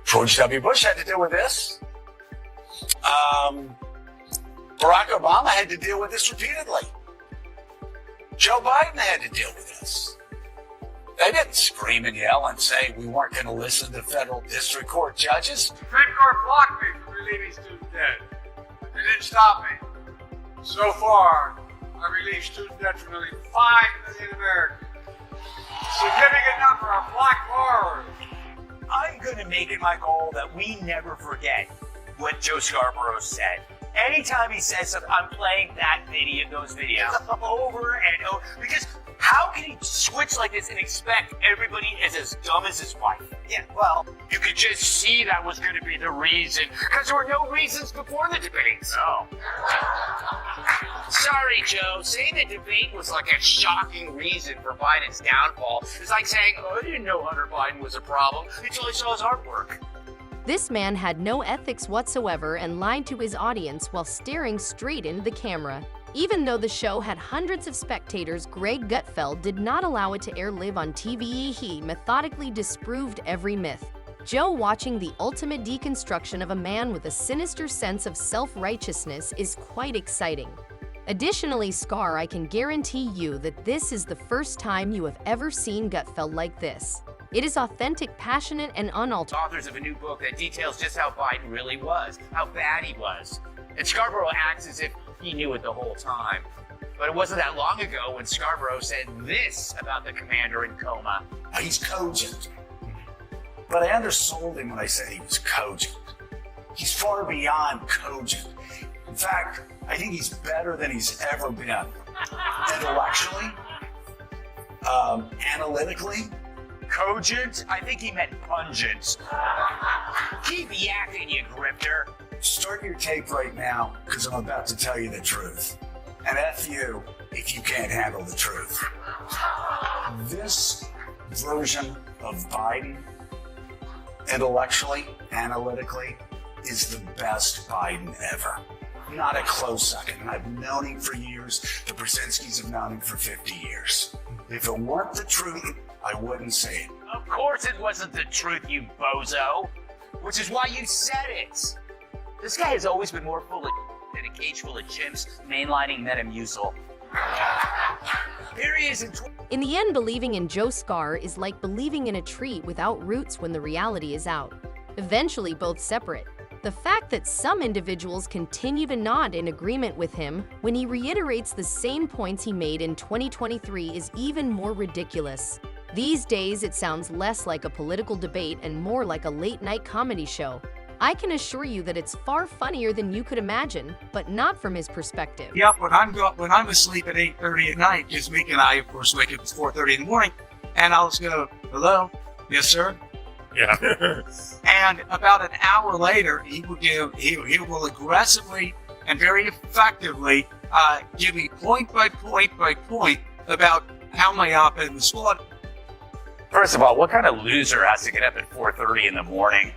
George W. Bush had to deal with this. Barack Obama had to deal with this repeatedly. Joe Biden had to deal with this. They didn't scream and yell and say we weren't going to listen to federal district court judges. Supreme Court blocked me from relieving student debt. They didn't stop me. So far, I've relieved student debt from nearly 5 million Americans. A significant number of black borrowers. I'm going to make it my goal that we never forget what Joe Scarborough said. Anytime he says something, I'm playing those videos over and over. Because how can he switch like this and expect everybody is as dumb as his wife? Yeah, well, You could just see that was going to be the reason. Because there were no reasons before the debate. So. Sorry, Joe. Saying the debate was like a shocking reason for Biden's downfall is like saying, I didn't know Hunter Biden was a problem until I saw his artwork. This man had no ethics whatsoever and lied to his audience while staring straight into the camera. Even though the show had hundreds of spectators, Greg Gutfeld did not allow it to air live on TV. He methodically disproved every myth. Joe watching the ultimate deconstruction of a man with a sinister sense of self-righteousness is quite exciting. Additionally, Scar, I can guarantee you that this is the first time you have ever seen Gutfeld like this. It is authentic, passionate, and unaltered. Authors of a new book that details just how Biden really was, how bad he was. And Scarborough acts as if he knew it the whole time. But it wasn't that long ago when Scarborough said this about the commander in coma. He's cogent. But I undersold him when I said he was cogent. He's far beyond cogent. In fact, I think he's better than he's ever been. Intellectually, analytically. Cogent? I think he meant pungent. Keep yakking, you grifter. Start your tape right now, because I'm about to tell you the truth. And F you if you can't handle the truth. This version of Biden, intellectually, analytically, is the best Biden ever. Not a close second. And I've known him for years. The Brzezinskis have known him for 50 years. If it weren't the truth, I wouldn't say it. Of course it wasn't the truth, you bozo. Which is why you said it. This guy has always been more full of than a cage full of chimps mainlining Metamucil. Here he is In the end, believing in Joe Scar is like believing in a tree without roots when the reality is out. Eventually both separate. The fact that some individuals continue to nod in agreement with him when he reiterates the same points he made in 2023 is even more ridiculous. These days, it sounds less like a political debate and more like a late-night comedy show. I can assure you that it's far funnier than you could imagine, but not from his perspective. Yeah, when I'm asleep at 8:30 at night, because Meek and I, of course, wake up at 4:30 in the morning, and I'll just go, hello, yes, sir. Yeah. And about an hour later, he will aggressively and very effectively give me point by point by point about how my op-ed was flawed. First of all, what kind of loser has to get up at 4:30 in the morning?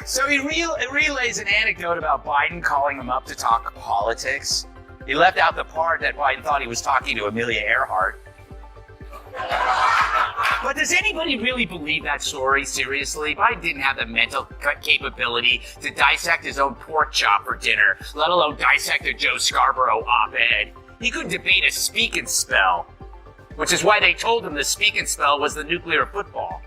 So he relays an anecdote about Biden calling him up to talk politics. He left out the part that Biden thought he was talking to Amelia Earhart. But does anybody really believe that story? Seriously? Biden didn't have the mental capability to dissect his own pork chop for dinner, let alone dissect a Joe Scarborough op-ed. He couldn't debate a speak and spell, which is why they told him the speak and spell was the nuclear football.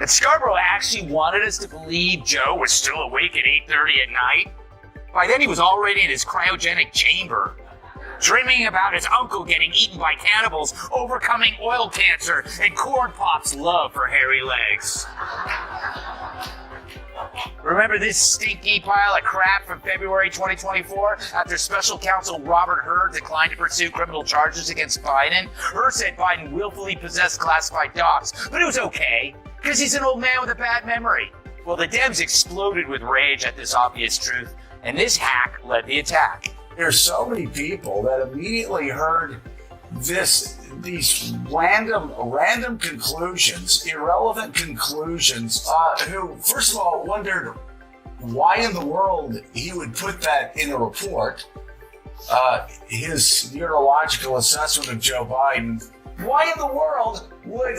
And Scarborough actually wanted us to believe Joe was still awake at 8:30 at night. By then he was already in his cryogenic chamber, dreaming about his uncle getting eaten by cannibals, overcoming oil cancer, and Corn Pop's love for hairy legs. Remember this stinky pile of crap from February 2024 after special counsel Robert Hur declined to pursue criminal charges against Biden? Hur said Biden willfully possessed classified docs, but it was okay, because he's an old man with a bad memory. Well, the Dems exploded with rage at this obvious truth, and this hack led the attack. There's so many people that immediately heard these random conclusions, irrelevant conclusions, who, first of all, wondered why in the world he would put that in a report. His neurological assessment of Joe Biden Why in the world would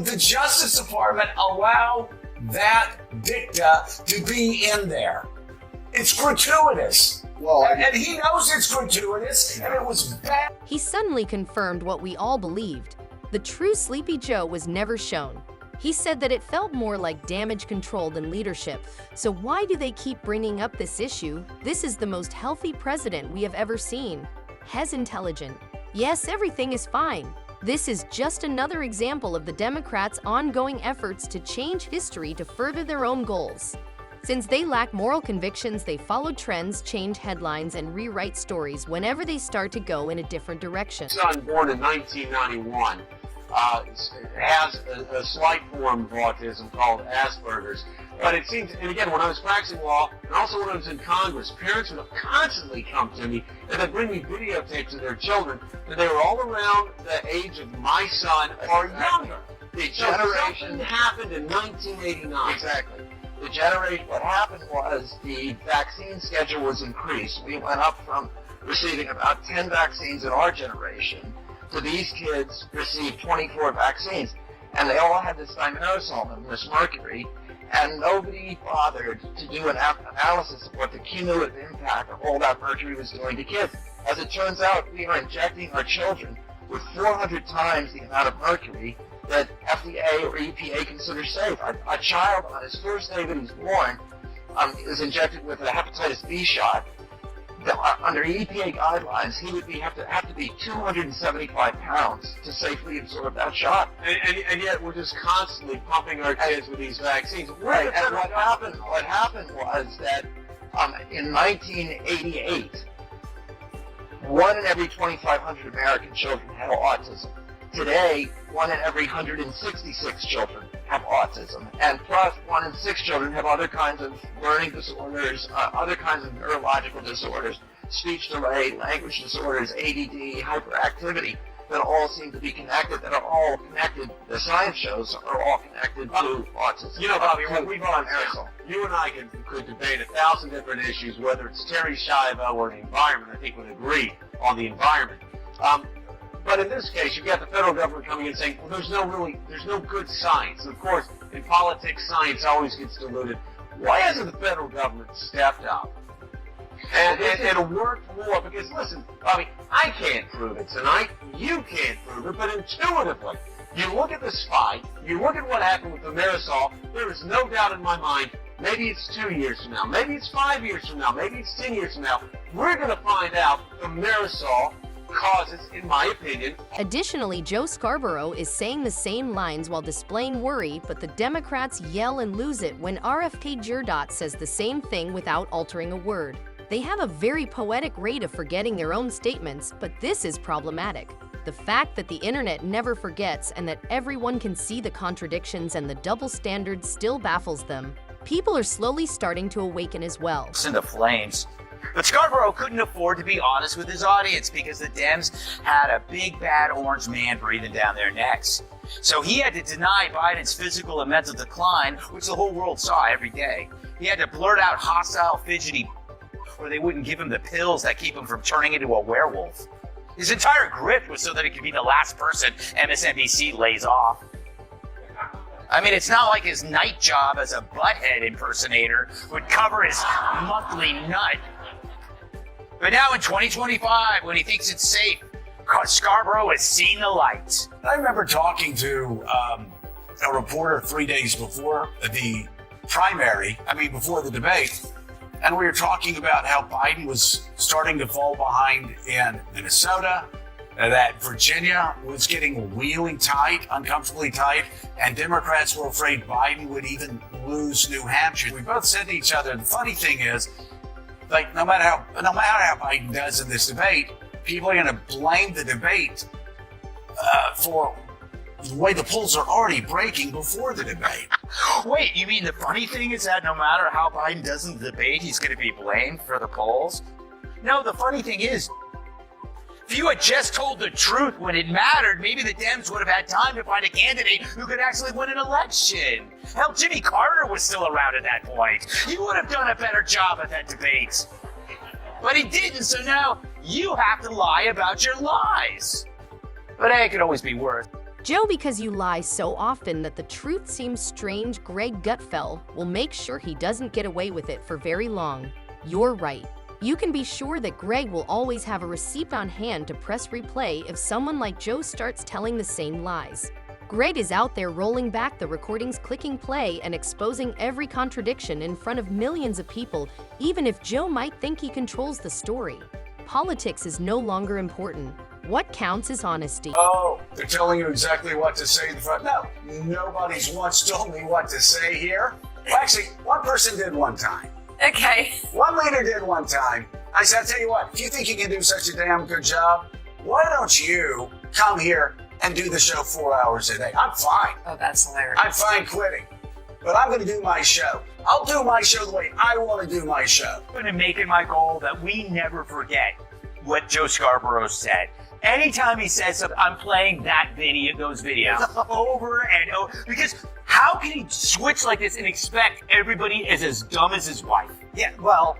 the Justice Department allow that dicta to be in there? It's gratuitous. Well, and he knows it's gratuitous, and it was bad. He suddenly confirmed what we all believed. The true Sleepy Joe was never shown. He said that it felt more like damage control than leadership. So why do they keep bringing up this issue? This is the most healthy president we have ever seen. He's intelligent. Yes, everything is fine. This is just another example of the Democrats' ongoing efforts to change history to further their own goals. Since they lack moral convictions, they follow trends, change headlines, and rewrite stories whenever they start to go in a different direction. Son, born in 1991, has a slight form of autism called Asperger's. But it seems, and again, when I was practicing law, and also when I was in Congress, parents would constantly come to me and they'd bring me videotapes of their children, and they were all around the age of my son or younger. The generation Something happened in 1989. Exactly. The generation, what happened was the vaccine schedule was increased. We went up from receiving about 10 vaccines in our generation to these kids received 24 vaccines. And they all had this thimerosal and this mercury, and nobody bothered to do an analysis of what the cumulative impact of all that mercury was doing to kids. As it turns out, we are injecting our children with 400 times the amount of mercury that FDA or EPA considers safe. A child on his first day that he's born is injected with a hepatitis B shot. Under EPA guidelines, he would have to be 275 pounds to safely absorb that shot. And yet we're just constantly pumping our kids with these vaccines. Right, and what happened was that in 1988, 1 in every 2,500 American children had autism. Today, 1 in every 166 children have autism, and plus 1 in 6 children have other kinds of learning disorders, other kinds of neurological disorders, speech delay, language disorders, ADD, hyperactivity, that all seem to be connected, that are all connected, the science shows are all connected to autism. You know, Bobby, when we've on aerosol, you and I could debate 1,000 different issues, whether it's Terry Schiavo or the environment. I think we'd agree on the environment. But in this case, you've got the federal government coming in saying, well, there's no good science. And of course, in politics, science always gets diluted. Why hasn't the federal government stepped up and worked more? Because listen, Bobby, I can't prove it tonight. You can't prove it, but intuitively, you look at this fight, you look at what happened with the Marisol, there is no doubt in my mind, maybe it's 2 years from now, maybe it's 5 years from now, maybe it's 10 years from now, we're going to find out the Marisol causes, in my opinion. Additionally, Joe Scarborough is saying the same lines while displaying worry, but the Democrats yell and lose it when RFK Jr. says the same thing without altering a word. They have a very poetic rate of forgetting their own statements, but this is problematic. The fact that the internet never forgets and that everyone can see the contradictions and the double standards still baffles them. People are slowly starting to awaken as well. Into flames. But Scarborough couldn't afford to be honest with his audience because the Dems had a big bad orange man breathing down their necks. So he had to deny Biden's physical and mental decline, which the whole world saw every day. He had to blurt out hostile, fidgety, or they wouldn't give him the pills that keep him from turning into a werewolf. His entire grift was so that he could be the last person MSNBC lays off. I mean, it's not like his night job as a butthead impersonator would cover his monthly nut. But now in 2025, when he thinks it's safe, Scarborough has seen the light. I remember talking to a reporter 3 days before the primary, before the debate, and we were talking about how Biden was starting to fall behind in Minnesota, that Virginia was getting really tight, uncomfortably tight, and Democrats were afraid Biden would even lose New Hampshire. We both said to each other, the funny thing is, like, no matter how Biden does in this debate, people are going to blame the debate for the way the polls are already breaking before the debate. Wait, you mean the funny thing is that no matter how Biden does in the debate, he's going to be blamed for the polls? No, the funny thing is, if you had just told the truth when it mattered, maybe the Dems would have had time to find a candidate who could actually win an election. Hell, Jimmy Carter was still around at that point. He would have done a better job at that debate. But he didn't, so now you have to lie about your lies. But hey, it could always be worse. Joe, because you lie so often that the truth seems strange, Greg Gutfeld will make sure he doesn't get away with it for very long. You're right. You can be sure that Greg will always have a receipt on hand to press replay if someone like Joe starts telling the same lies. Greg is out there rolling back the recordings, clicking play, and exposing every contradiction in front of millions of people, even if Joe might think he controls the story. Politics is no longer important. What counts is honesty. Oh, they're telling you exactly what to say in the front. No, nobody's once told me what to say here. Well, actually, one person did one time. Okay. One leader did one time. I said, I'll tell you what, if you think you can do such a damn good job, why don't you come here and do the show 4 hours a day? I'm fine. Oh, that's hilarious. I'm fine quitting. But I'm going to do my show. I'll do my show the way I want to do my show. I'm going to make it my goal that we never forget what Joe Scarborough said. Anytime he says something, I'm playing those videos over and over. Because how can he switch like this and expect everybody is as dumb as his wife? Yeah, well.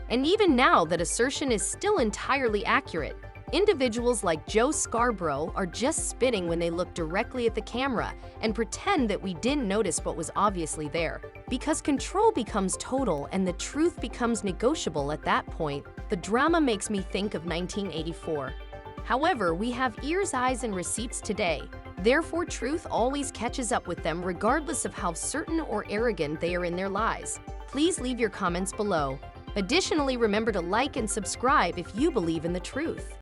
And even now, that assertion is still entirely accurate. Individuals like Joe Scarborough are just spitting when they look directly at the camera and pretend that we didn't notice what was obviously there. Because control becomes total and the truth becomes negotiable at that point, the drama makes me think of 1984. However, we have ears, eyes, and receipts today. Therefore, truth always catches up with them regardless of how certain or arrogant they are in their lies. Please leave your comments below. Additionally, remember to like and subscribe if you believe in the truth.